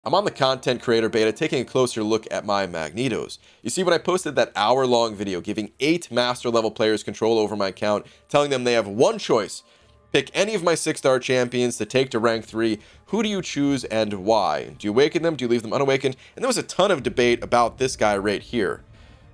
I'm on the content creator beta taking a closer look at my Magnetos. You see, when I posted that hour-long video giving 8 master level players control over my account, telling them they have one choice: pick any of my 6-star champions to take to rank 3. Who do you choose and why? Do you awaken them? Do you leave them unawakened? And there was a ton of debate about this guy right here.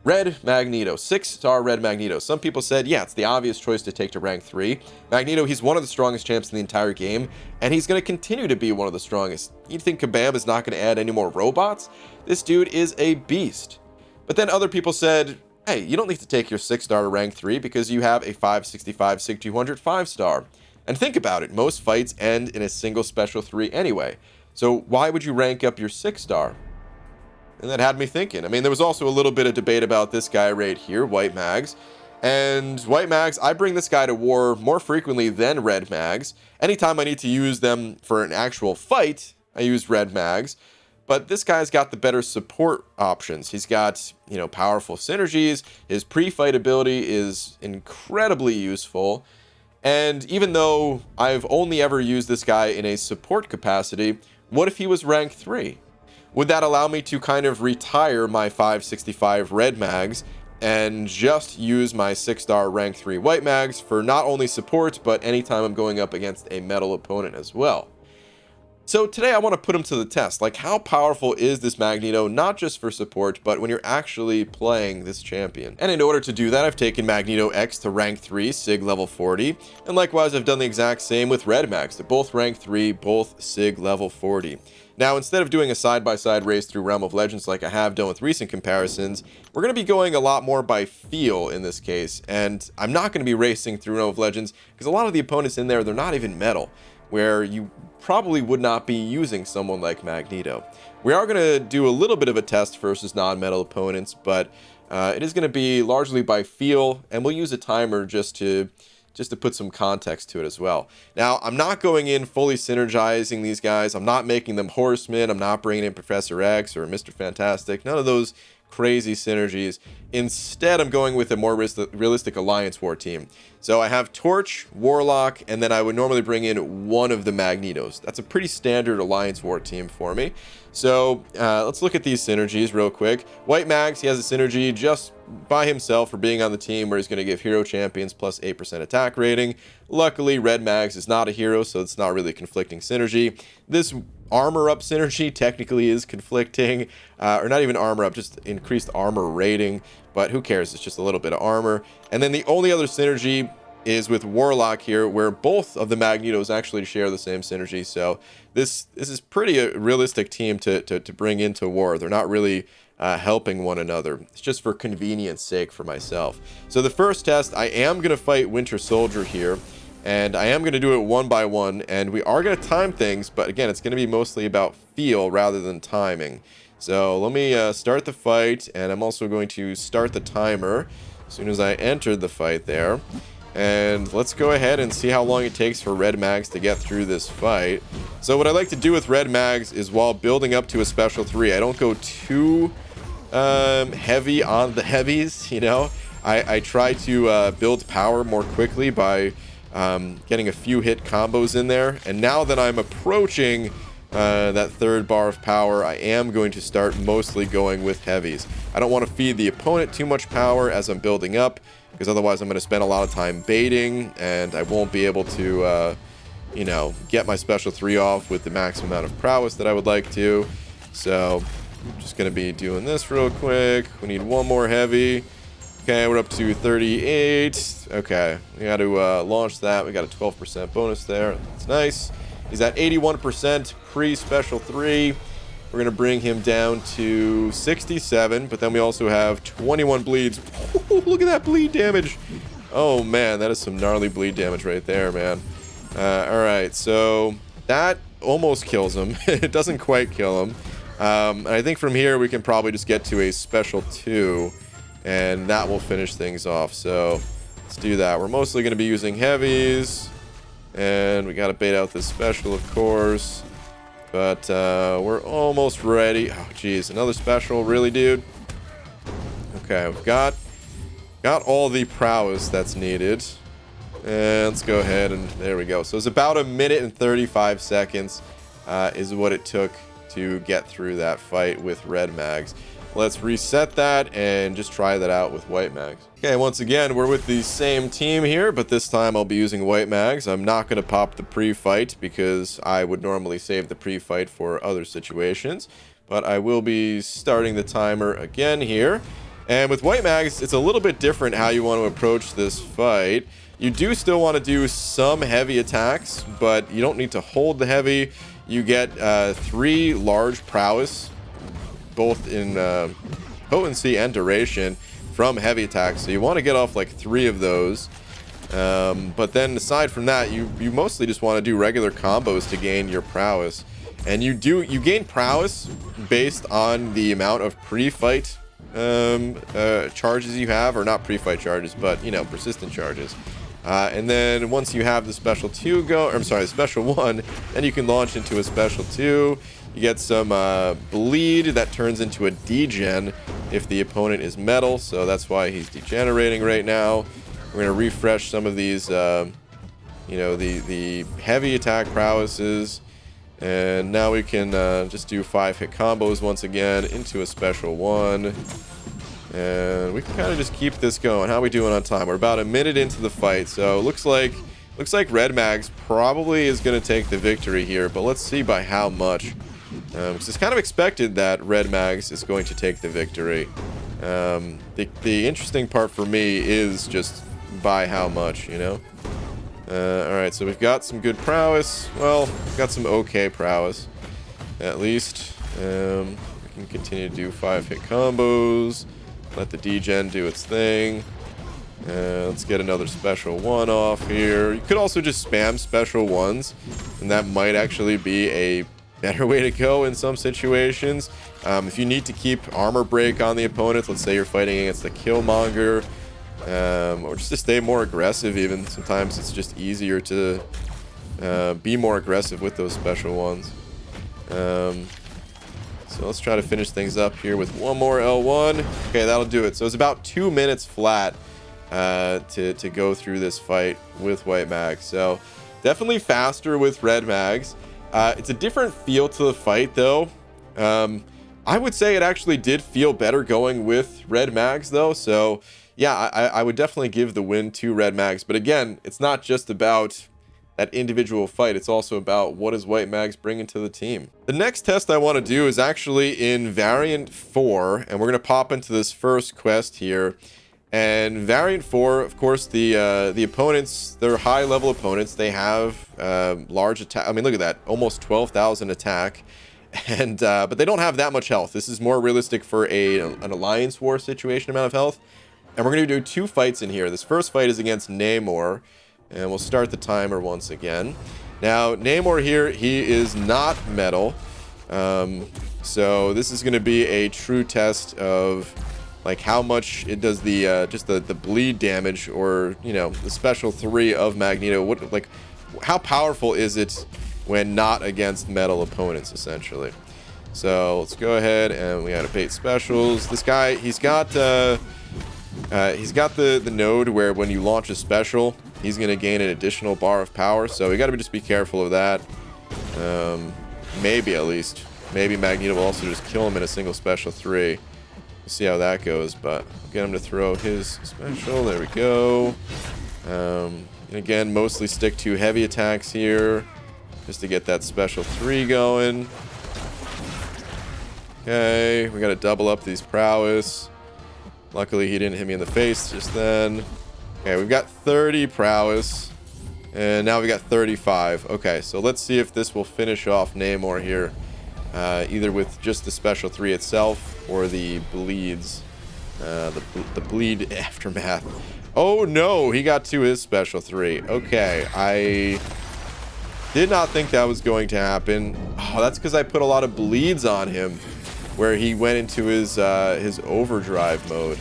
Red Magneto, 6-star Red Magneto. Some people said, yeah, it's the obvious choice to take to rank 3. Magneto, he's one of the strongest champs in the entire game, and he's going to continue to be one of the strongest. You think Kabam is not going to add any more robots? This dude is a beast. But then other people said, hey, you don't need to take your 6-star to rank 3 because you have a 565 Sig 200 5-star. And think about it, most fights end in a single special 3 anyway. So why would you rank up your 6-star? And that had me thinking. I mean, there was also a little bit of debate about this guy right here, White Mags. And White Mags, I bring this guy to war more frequently than Red Mags. Anytime I need to use them for an actual fight, I use Red Mags. But this guy's got the better support options. He's got, powerful synergies. His pre-fight ability is incredibly useful. And even though I've only ever used this guy in a support capacity, what if he was rank 3? Would that allow me to kind of retire my 565 Red Mags and just use my 6-star rank 3 White Mags for not only support, but anytime I'm going up against a metal opponent as well? So today I want to put him to the test. Like, how powerful is this Magneto, not just for support, but when you're actually playing this champion? And in order to do that, I've taken Magneto X to rank 3, Sig level 40. And likewise, I've done the exact same with Red Mags. They're both rank 3, both Sig level 40. Now, instead of doing a side-by-side race through Realm of Legends like I have done with recent comparisons, we're going to be going a lot more by feel in this case. And I'm not going to be racing through Realm of Legends because a lot of the opponents in there, they're not even metal, where you probably would not be using someone like Magneto. We are going to do a little bit of a test versus non-metal opponents, but it is going to be largely by feel, and we'll use a timer just to put some context to it as well. Now, I'm not going in fully synergizing these guys. I'm not making them horsemen. I'm not bringing in Professor X or Mr. Fantastic. None of those crazy synergies. Instead, I'm going with a more realistic Alliance War team. So I have Torch, Warlock, and then I would normally bring in one of the Magnetos. That's a pretty standard Alliance War team for me. So let's look at these synergies real quick. White Mags, he has a synergy just by himself for being on the team where he's going to give hero champions plus 8% attack rating. Luckily, Red Mags is not a hero, so it's not really a conflicting synergy. This armor up synergy technically is conflicting, or not even armor up, just increased armor rating, but who cares? It's just a little bit of armor. And then the only other synergy is with Warlock here, where both of the Magnetos actually share the same synergy. So this is pretty a realistic team to bring into war. They're not really helping one another. It's just for convenience sake for myself. So the first test, I am going to fight Winter Soldier here, and I am going to do it one by one, and we are going to time things, but again, it's going to be mostly about feel rather than timing. So let me start the fight, and I'm also going to start the timer as soon as I entered the fight there. And let's go ahead and see how long it takes for Red Mags to get through this fight. So what I like to do with Red Mags is while building up to a special 3, I don't go too heavy on the heavies, I try to build power more quickly by getting a few hit combos in there. And now that I'm approaching that third bar of power, I am going to start mostly going with heavies. I don't want to feed the opponent too much power as I'm building up, because otherwise I'm going to spend a lot of time baiting, and I won't be able to, get my special 3 off with the maximum amount of prowess that I would like to. So I'm just going to be doing this real quick. We need one more heavy. Okay, we're up to 38. Okay, we got to launch that. We got a 12% bonus there. That's nice. He's at 81% pre-special 3. We're going to bring him down to 67, but then we also have 21 bleeds. Look at that bleed damage. Oh, man, that is some gnarly bleed damage right there, man. All right, so that almost kills him. It doesn't quite kill him. And I think from here we can probably just get to a special 2, and that will finish things off. So let's do that. We're mostly going to be using heavies, and we got to bait out this special, of course. But we're almost ready. Oh, geez. Another special? Really, dude? Okay, we've got all the prowess that's needed. And let's go ahead and there we go. So it's about 1 minute and 35 seconds is what it took to get through that fight with red mags. Let's reset that and just try that out with white mags. Okay, once again, we're with the same team here, but this time I'll be using white mags. I'm not going to pop the pre-fight because I would normally save the pre-fight for other situations, but I will be starting the timer again here. And with white mags, it's a little bit different how you want to approach this fight. You do still want to do some heavy attacks, but you don't need to hold the heavy. You get 3 large prowess, both in potency and duration, from heavy attacks. So you want to get off like 3 of those. But then aside from that, you mostly just want to do regular combos to gain your prowess. And you gain prowess based on the amount of pre-fight charges you have, or not pre-fight charges, but, you know, persistent charges. And then once you have the special 2 go, or I'm sorry, the special 1, then you can launch into a special 2. You get some bleed that turns into a degen if the opponent is metal, so that's why he's degenerating right now. We're going to refresh some of these, you know, the heavy attack prowesses. And now we can just do 5-hit combos once again into a special 1. And we can kind of just keep this going. How are we doing on time? We're about a minute into the fight, so looks like red mags probably is going to take the victory here, but let's see by how much. Because it's kind of expected that red mags is going to take the victory. The interesting part for me is just by how much, you know. Alright, so we've got some good prowess. Well, we've got some okay prowess, at least. We can continue to do 5-hit combos. Let the degen do its thing. Let's get another special 1 off here. You could also just spam special 1s, and that might actually be a better way to go in some situations. If you need to keep armor break on the opponent, let's say you're fighting against the Killmonger, or just to stay more aggressive even. Sometimes it's just easier to be more aggressive with those special 1s. So let's try to finish things up here with one more L1. Okay, that'll do it. So it's about 2 minutes flat to go through this fight with white mags. So definitely faster with red mags. It's a different feel to the fight, though. I would say it actually did feel better going with red mags, though. So yeah, I would definitely give the win to red mags. But again, it's not just about that individual fight. It's also about what does white mags bring into the team. The next test I want to do is actually in variant 4, and we're going to pop into this first quest here. And variant 4, of course, the opponents, they're high level opponents. They have large attack. I mean, look at that, almost 12,000 attack, and but they don't have that much health. This is more realistic for an alliance war situation amount of health. And we're going to do 2 fights in here. This first fight is against Namor, and we'll start the timer once again. Now, Namor here, he is not metal, so this is going to be a true test of like how much it does the just the bleed damage, or, you know, the special 3 of Magneto. What, like, how powerful is it when not against metal opponents, essentially? So let's go ahead and we gotta bait specials. This guy, he's got the node where when you launch a special, he's gonna gain an additional bar of power. So we gotta just be careful of that. Maybe at least, maybe Magneto will also just kill him in a single special 3. See how that goes, but get him to throw his special. There we go. And again, mostly stick to heavy attacks here, just to get that special 3 going. Okay, we got to double up these prowess. Luckily, he didn't hit me in the face just then. Okay, we've got 30 prowess, and now we got 35. Okay, so let's see if this will finish off Namor here. Either with just the special 3 itself or the bleeds, the bleed aftermath. Oh no, he got to his special 3. Okay, I did not think that was going to happen. Oh, that's because I put a lot of bleeds on him, where he went into his overdrive mode.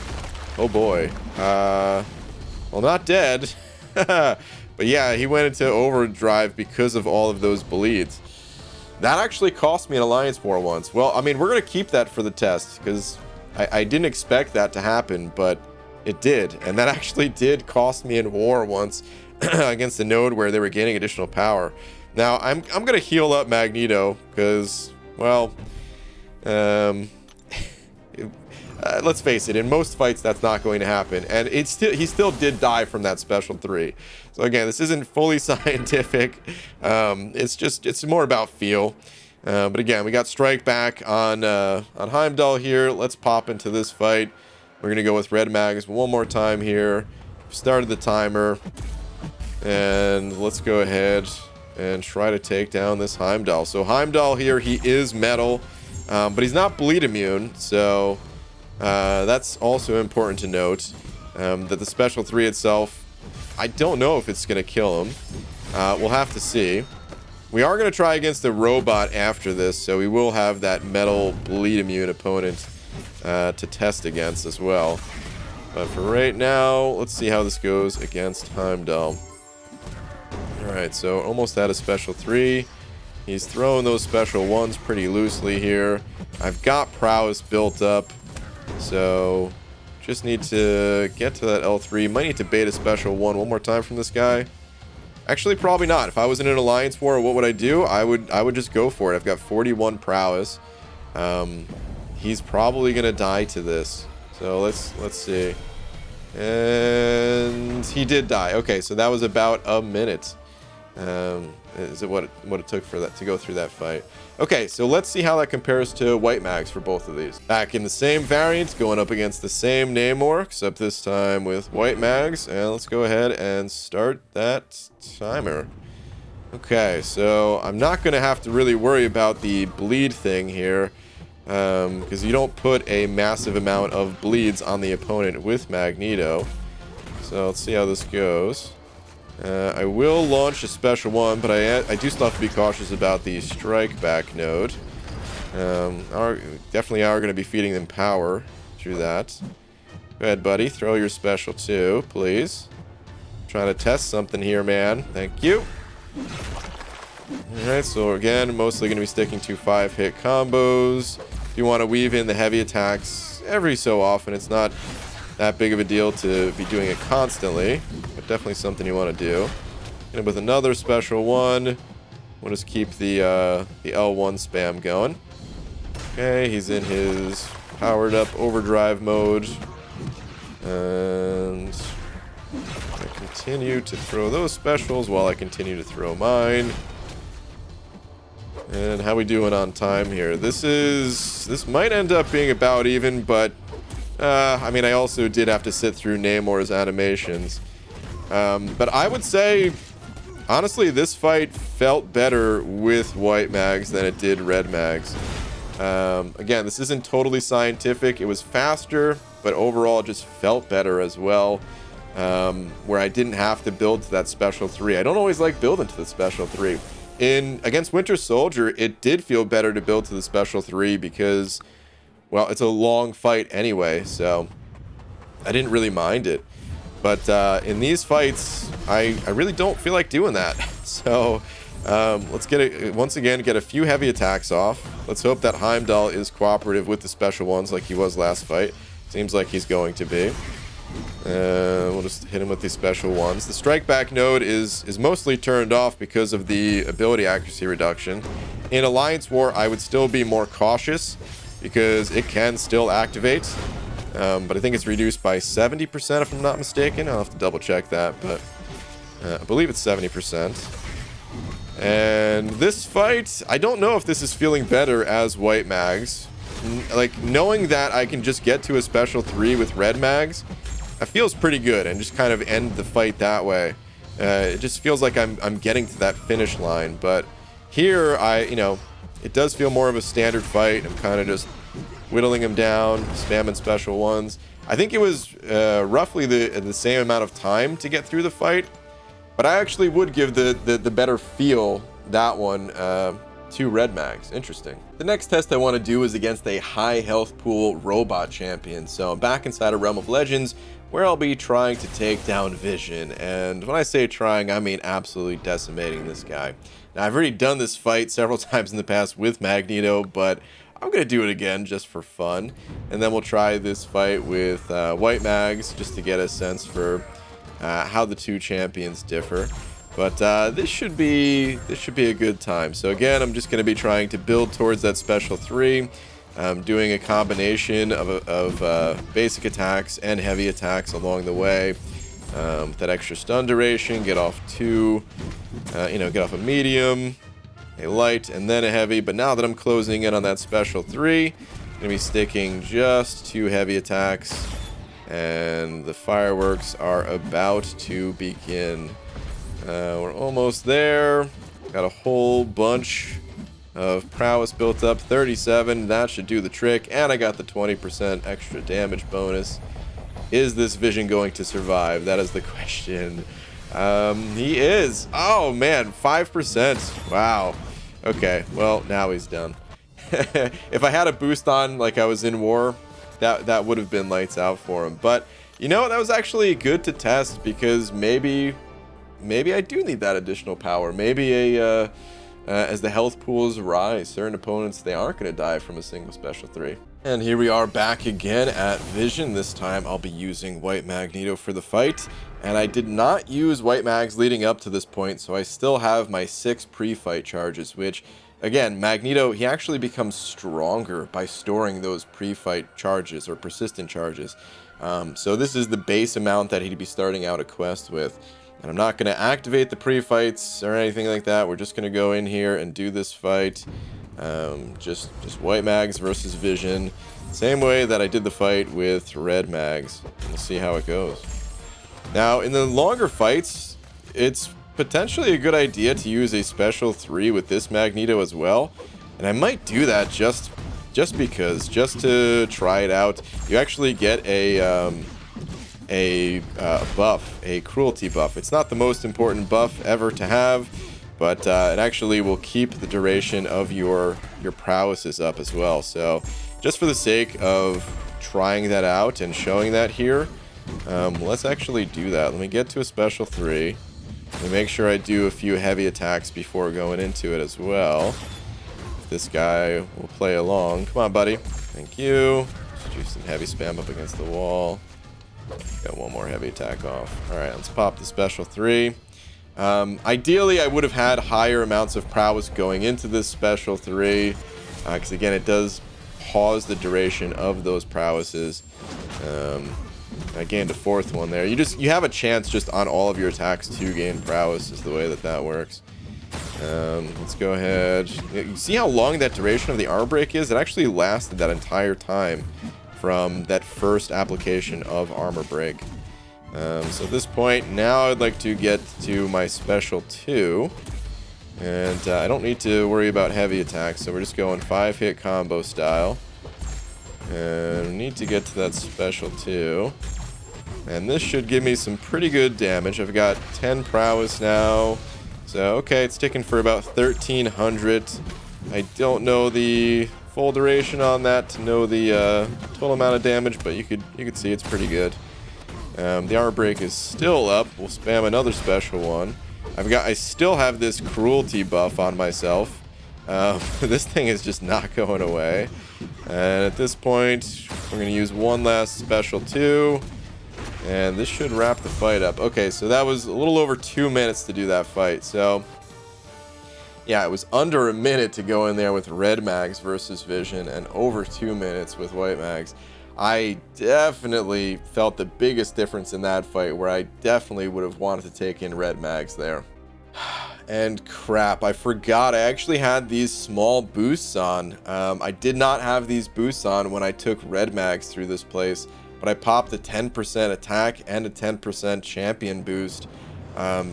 Oh boy. Well, not dead, but yeah, he went into overdrive because of all of those bleeds. That actually cost me an alliance war once. Well, I mean, we're going to keep that for the test, because I didn't expect that to happen, but it did. And that actually did cost me in war once against the node where they were gaining additional power. Now, I'm going to heal up Magneto, because Well, let's face it, in most fights that's not going to happen, and he still did die from that special 3. So again, this isn't fully scientific. It's more about feel. But again, we got strike back on Heimdall here. Let's pop into this fight. We're gonna go with red mags one more time here. Started the timer, and let's go ahead and try to take down this Heimdall. So Heimdall here, he is metal, but he's not bleed immune, so that's also important to note. That the special 3 itself, I don't know if it's going to kill him. We'll have to see. We are going to try against the robot after this, so we will have that metal bleed immune opponent to test against as well. But for right now, let's see how this goes against Heimdall. Alright, so almost at a special 3. He's throwing those special 1s pretty loosely here. I've got prowess built up, so just need to get to that L3. Might need to bait a special 1 more time from this guy. Actually, probably not. If I was in an alliance war, what would I do? I would just go for it. I've got 41 prowess. He's probably gonna die to this. So let's see. And he did die. Okay, so that was about a minute. Is it what it took for that to go through that fight? Okay, so let's see how that compares to white mags for both of these. Back in the same variant, going up against the same Namor, except this time with white mags. And let's go ahead and start that timer. Okay, so I'm not going to have to really worry about the bleed thing here, because you don't put a massive amount of bleeds on the opponent with Magneto. So let's see how this goes. I will launch a special 1, but I do still have to be cautious about the strike back node. Definitely are going to be feeding them power through that. Go ahead, buddy. Throw your special 2, please. Trying to test something here, man. Thank you. Alright, so again, mostly going to be sticking to 5-hit combos. If you want to weave in the heavy attacks every so often, it's not that big of a deal to be doing it constantly, but definitely something you want to do. And with another special 1, we'll just keep the L1 spam going. Okay, he's in his powered up overdrive mode, and I continue to throw those specials while I continue to throw mine. And how we doing on time here? This might end up being about even, but I mean, I also did have to sit through Namor's animations. But I would say, honestly, this fight felt better with white mags than it did red mags. Again, this isn't totally scientific. It was faster, but overall it just felt better as well. Where I didn't have to build to that special 3. I don't always like building to the special 3. Against Winter Soldier, it did feel better to build to the special 3 because, well, it's a long fight anyway, so I didn't really mind it. But in these fights, I really don't feel like doing that. So let's once again get a few heavy attacks off. Let's hope that Heimdall is cooperative with the special 1s like he was last fight. Seems like he's going to be. We'll just hit him with these special 1s. The strike back node is mostly turned off because of the ability accuracy reduction. In Alliance War, I would still be more cautious because it can still activate, but I think it's reduced by 70% if I'm not mistaken. I'll have to double check that, but I believe it's 70%. And this fight, I don't know if this is feeling better as white mags. Like, knowing that I can just get to a special 3 with red mags, that feels pretty good, and just kind of end the fight that way. It just feels like I'm getting to that finish line, but here, it does feel more of a standard fight. I'm kind of just whittling him down, spamming special 1s. I think it was roughly the same amount of time to get through the fight, but I actually would give the better feel, that one, to red mags. Interesting. The next test I want to do is against a high health pool robot champion. So I'm back inside a Realm of Legends where I'll be trying to take down Vision. And when I say trying, I mean absolutely decimating this guy. Now, I've already done this fight several times in the past with Magneto, but I'm going to do it again just for fun. And then we'll try this fight with white mags just to get a sense for how the two champions differ. But this should be a good time. So again, I'm just going to be trying to build towards that special 3. Doing a combination of basic attacks and heavy attacks along the way. That extra stun duration, get off 2, get off a medium, a light, and then a heavy. But now that I'm closing in on that special 3, I'm going to be sticking just 2 heavy attacks. And the fireworks are about to begin. We're almost there. Got a whole bunch of prowess built up. 37, that should do the trick. And I got the 20% extra damage bonus. Is this Vision going to survive? That is the question. He is. Oh man, 5%. Wow. Okay, well, now he's done. If I had a boost on like I was in war, that would have been lights out for him. But you know, that was actually good to test, because maybe I do need that additional power. Maybe as the health pools rise, certain opponents, they aren't going to die from a single special 3. And here we are back again at Vision. This time I'll be using White Magneto for the fight. And I did not use White Mags leading up to this point, so I still have my 6 pre-fight charges, which, again, Magneto, he actually becomes stronger by storing those pre-fight charges or persistent charges. So this is the base amount that he'd be starting out a quest with. And I'm not going to activate the pre-fights or anything like that. We're just going to go in here and do this fight. Just White Mags versus Vision. Same way that I did the fight with Red Mags. We'll see how it goes. Now, in the longer fights, it's potentially a good idea to use a special 3 with this Magneto as well. And I might do that just because, just to try it out. You actually get a buff, a cruelty buff. It's not the most important buff ever to have, but it actually will keep the duration of your prowesses up as well. So just for the sake of trying that out and showing that here, let's actually do that. Let me get to a special 3. Let me make sure I do a few heavy attacks before going into it as well. If this guy will play along. Come on, buddy. Thank you. Just do some heavy spam up against the wall. Got one more heavy attack off. Alright, let's pop the special 3. Ideally, I would have had higher amounts of prowess going into this special 3. Because again, it does pause the duration of those prowesses. I gained a 4th one there. You have a chance just on all of your attacks to gain prowess is the way that works. Let's go ahead. You see how long that duration of the armor break is? It actually lasted that entire time from that first application of armor break. So at this point, now I'd like to get to my special 2. And I don't need to worry about heavy attacks, so we're just going 5-hit combo style. And we need to get to that special 2. And this should give me some pretty good damage. I've got 10 prowess now. So, okay, it's ticking for about 1,300. I don't know the full duration on that to know the total amount of damage, but you could see it's pretty good. The armor break is still up. We'll spam another special one. I still have this cruelty buff on myself. This thing is just not going away. And at this point, we're going to use one last special 2. And this should wrap the fight up. Okay, so that was a little over 2 minutes to do that fight. So, yeah, it was under a minute to go in there with Red Mags versus Vision, and over 2 minutes with White Mags. I definitely felt the biggest difference in that fight, where I definitely would have wanted to take in Red Mags there. And crap, I forgot I actually had these small boosts on. I did not have these boosts on when I took Red Mags through this place, but I popped a 10% attack and a 10% champion boost,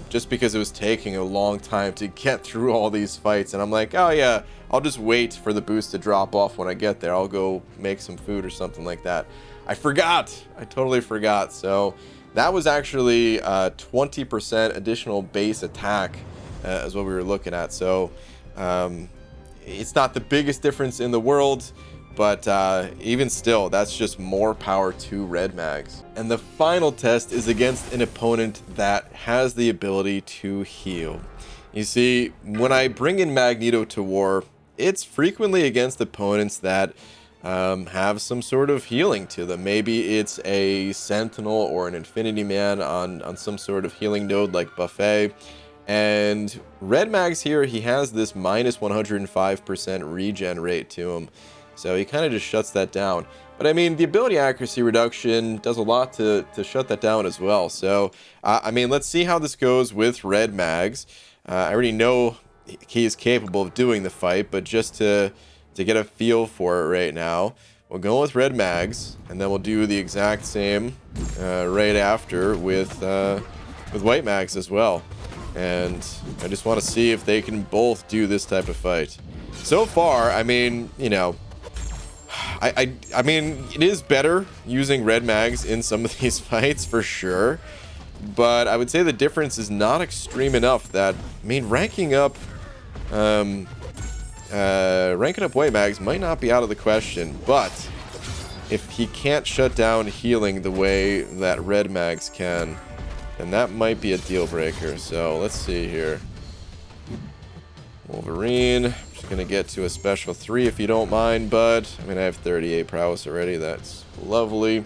just because it was taking a long time to get through all these fights. And I'm like, oh yeah, I'll just wait for the boost to drop off when I get there. I'll go make some food or something like that. I forgot. I totally forgot. So that was actually 20% additional base attack is what we were looking at. So it's not the biggest difference in the world, but even still, that's just more power to Red Mags. And the final test is against an opponent that has the ability to heal. You see, when I bring in Magneto to war, it's frequently against opponents that have some sort of healing to them. Maybe it's a Sentinel or an Infinity Man on some sort of healing node like Buffet. And Red Mags here, he has this minus 105% regen rate to him. So he kind of just shuts that down. But I mean, the ability accuracy reduction does a lot to shut that down as well. So, I mean, let's see how this goes with Red Mags. I already know he is capable of doing the fight, but just to get a feel for it right now, we'll go with Red Mags, and then we'll do the exact same right after with White Mags as well. And I just want to see if they can both do this type of fight. So far, I mean, you know, I mean, it is better using Red Mags in some of these fights for sure. But I would say the difference is not extreme enough that, I mean, ranking up White Mags might not be out of the question. But if he can't shut down healing the way that Red Mags can, and that might be a deal breaker. So let's see here. Wolverine. I'm just going to get to a special 3 if you don't mind, bud. I mean, I have 38 prowess already. That's lovely. A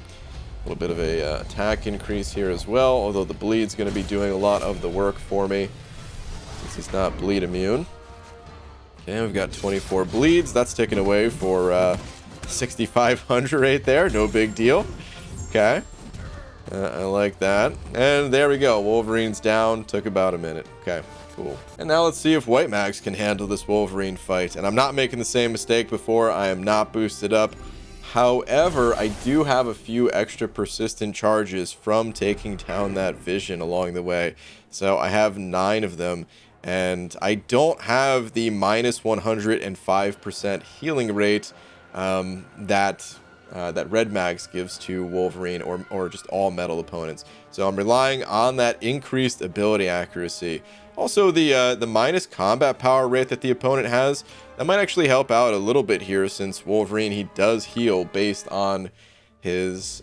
little bit of a attack increase here as well, although the bleed's going to be doing a lot of the work for me since he's not bleed immune. Okay, we've got 24 bleeds. That's taken away for 6,500 right there. No big deal. Okay. I like that. And there we go. Wolverine's down. Took about a minute. Okay, cool. And now let's see if White Mags can handle this Wolverine fight. And I'm not making the same mistake before. I am not boosted up. However, I do have a few extra persistent charges from taking down that vision along the way. So I have 9 of them. And I don't have the minus 105% healing rate that Red Mags gives to Wolverine or just all metal opponents. So I'm relying on that increased ability accuracy. Also, the minus combat power rate that the opponent has, that might actually help out a little bit here, since Wolverine, he does heal based on his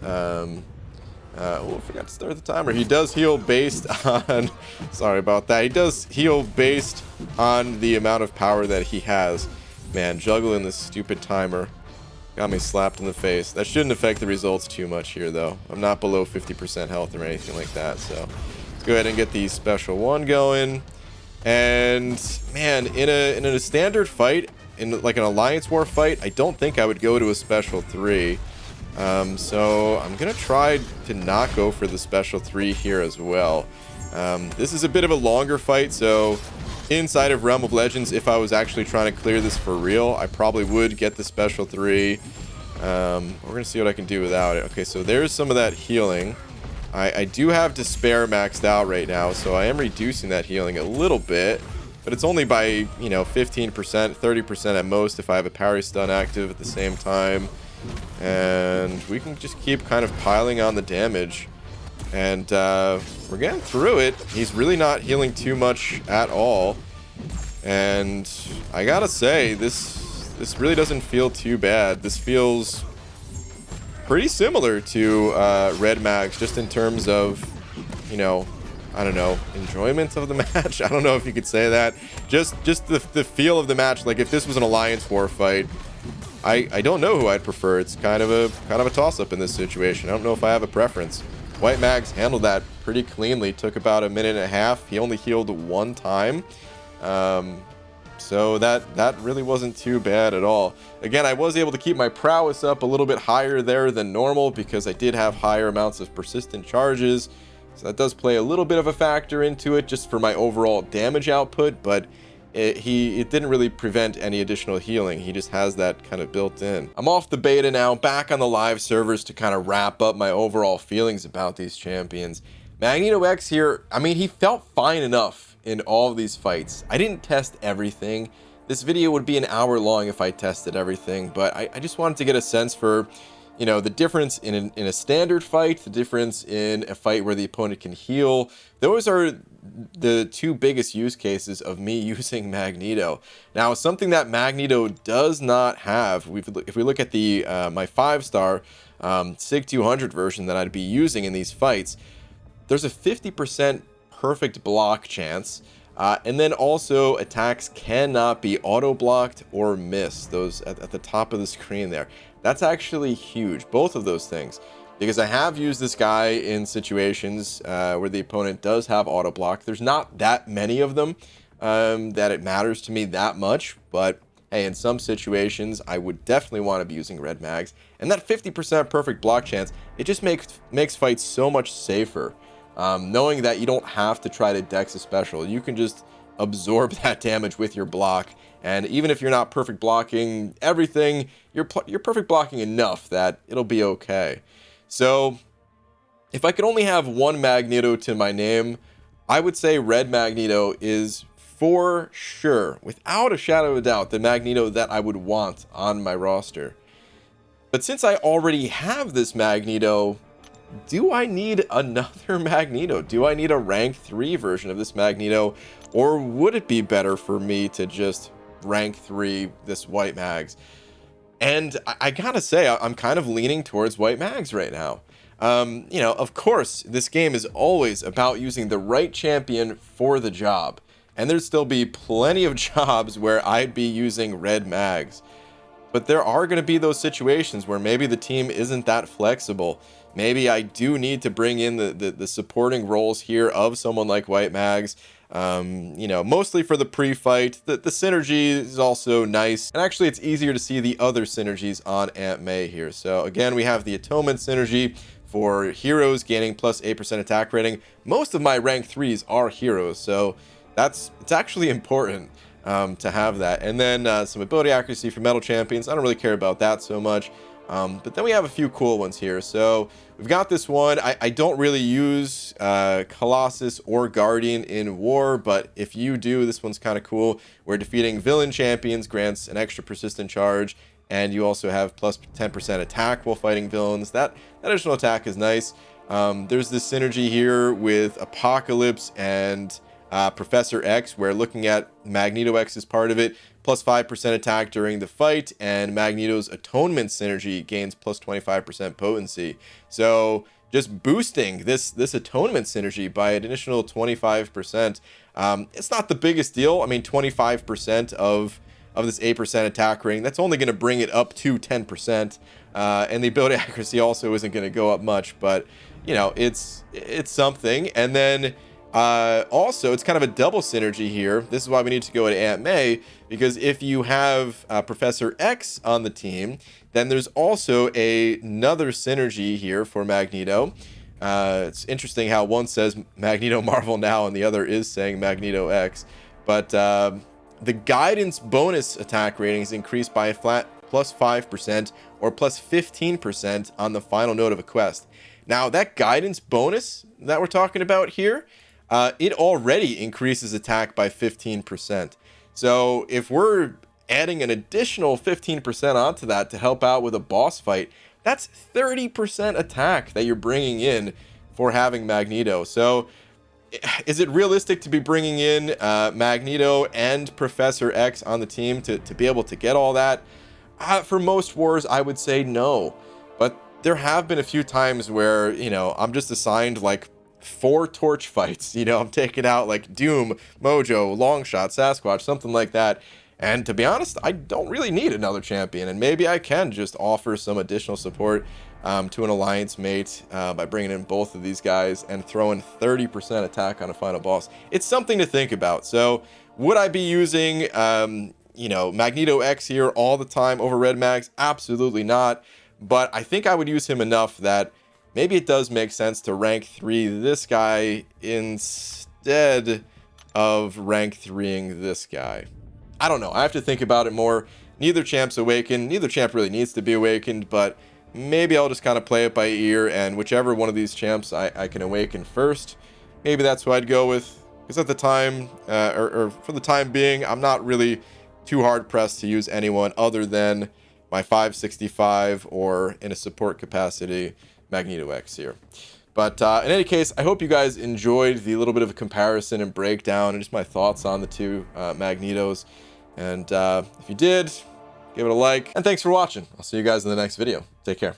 oh, I forgot to start the timer. He does heal based on sorry about that. He does heal based on the amount of power that he has. Man, juggling this stupid timer got me slapped in the face. That shouldn't affect the results too much here, though. I'm not below 50% health or anything like that, so let's go ahead and get the special 1 going. And man, in a standard fight, in like an Alliance War fight, I don't think I would go to a special 3. So I'm gonna try to not go for the special 3 here as well. This is a bit of a longer fight, so inside of Realm of Legends, if I was actually trying to clear this for real, I probably would get the special 3. We're gonna see what I can do without it. Okay, so there's some of that healing. I do have Despair maxed out right now, so I am reducing that healing a little bit, but it's only by, you know, 15%, 30% at most if I have a parry stun active at the same time. And we can just keep kind of piling on the damage. And we're getting through it. He's really not healing too much at all. And I gotta say, this really doesn't feel too bad. This feels pretty similar to Red Mags, just in terms of, you know, I don't know, enjoyment of the match. I don't know if you could say that. Just the feel of the match. Like, if this was an Alliance War fight, I don't know who I'd prefer. It's kind of a toss-up in this situation. I don't know if I have a preference. White Mags handled that pretty cleanly. Took about a minute and a half. He only healed 1 time. So that really wasn't too bad at all. Again, I was able to keep my prowess up a little bit higher there than normal because I did have higher amounts of persistent charges. So that does play a little bit of a factor into it just for my overall damage output, but it didn't really prevent any additional healing. He just has that kind of built in. I'm off the beta now, back on the live servers to kind of wrap up my overall feelings about these champions. Magneto X here, I mean, he felt fine enough in all of these fights. I didn't test everything. This video would be an hour long if I tested everything, but I just wanted to get a sense for, you know, the difference in a standard fight, the difference in a fight where the opponent can heal. Those are the 2 biggest use cases of me using Magneto. Now, something that Magneto does not have, if we look at the my 5-star SIG 200 version that I'd be using in these fights, there's a 50% perfect block chance. And then also, attacks cannot be auto-blocked or missed. Those at the top of the screen there. That's actually huge, both of those things. because I have used this guy in situations where the opponent does have auto block. There's not that many of them that it matters to me that much, but hey, in some situations I would definitely want to be using red mags, and that 50% perfect block chance, it just makes fights so much safer, knowing that you don't have to try to dex a special. You can just absorb that damage with your block, and even if you're not perfect blocking everything, you're perfect blocking enough that it'll be okay. So if I could only have one Magneto to my name, I would say red Magneto is for sure, without a shadow of a doubt, the Magneto that I would want on my roster. But since I already have this Magneto, do I need another Magneto? Do I need a rank 3 version of this Magneto? Or would it be better for me to just rank 3 this white mags? And I gotta say, I'm kind of leaning towards white mags right now. You know, of course, this game is always about using the right champion for the job. And there'd still be plenty of jobs where I'd be using red mags. But there are going to be those situations where maybe the team isn't that flexible. Maybe I do need to bring in the supporting roles here of someone like white mags. You know, mostly for the pre-fight. The synergy is also nice, and actually it's easier to see the other synergies on Aunt May here. So again, we have the atonement synergy for heroes gaining plus 8% attack rating. Most of my rank 3s are heroes, so it's actually important to have that. And then some ability accuracy for metal champions. I don't really care about that so much. But then we have a few cool ones here. So we've got this one. I don't really use Colossus or Guardian in war, but if you do, this one's kind of cool. Where defeating villain champions grants an extra persistent charge, and you also have plus 10% attack while fighting villains. That additional attack is nice. There's this synergy here with Apocalypse and Professor X, where looking at Magneto X as part of it, plus 5% attack during the fight, and Magneto's atonement synergy gains plus 25% potency. So just boosting this atonement synergy by an additional 25%. It's not the biggest deal. I mean, 25% of this 8% attack rating, that's only going to bring it up to 10%. And the ability accuracy also isn't going to go up much, but you know, it's something. And then also, it's kind of a double synergy here. This is why we need to go to Aunt May, because if you have Professor X on the team, then there's also another synergy here for Magneto. It's interesting how one says Magneto Marvel now and the other is saying Magneto X. But the guidance bonus attack rating is increased by a flat plus 5% or plus 15% on the final note of a quest. Now, that guidance bonus that we're talking about here, it already increases attack by 15%. So if we're adding an additional 15% onto that to help out with a boss fight, that's 30% attack that you're bringing in for having Magneto. So is it realistic to be bringing in Magneto and Professor X on the team to be able to get all that? For most wars, I would say no. But there have been a few times where, you know, I'm just assigned like 4 torch fights. You know, I'm taking out like Doom, Mojo, Longshot, Sasquatch, something like that. And to be honest, I don't really need another champion, and maybe I can just offer some additional support to an alliance mate by bringing in both of these guys and throwing 30% attack on a final boss. It's something to think about. So would I be using you know, Magneto X here all the time over Red Mags? Absolutely not. But I think I would use him enough that maybe it does make sense to rank 3 this guy instead of rank 3ing this guy. I don't know. I have to think about it more. Neither champ's awakened. Neither champ really needs to be awakened, but maybe I'll just kind of play it by ear, and whichever one of these champs I can awaken first, maybe that's who I'd go with. Because at the time, or for the time being, I'm not really too hard pressed to use anyone other than my 565 or in a support capacity Magneto X here. But in any case, I hope you guys enjoyed the little bit of a comparison and breakdown and just my thoughts on the two Magnetos. And if you did, give it a like. And thanks for watching. I'll see you guys in the next video. Take care.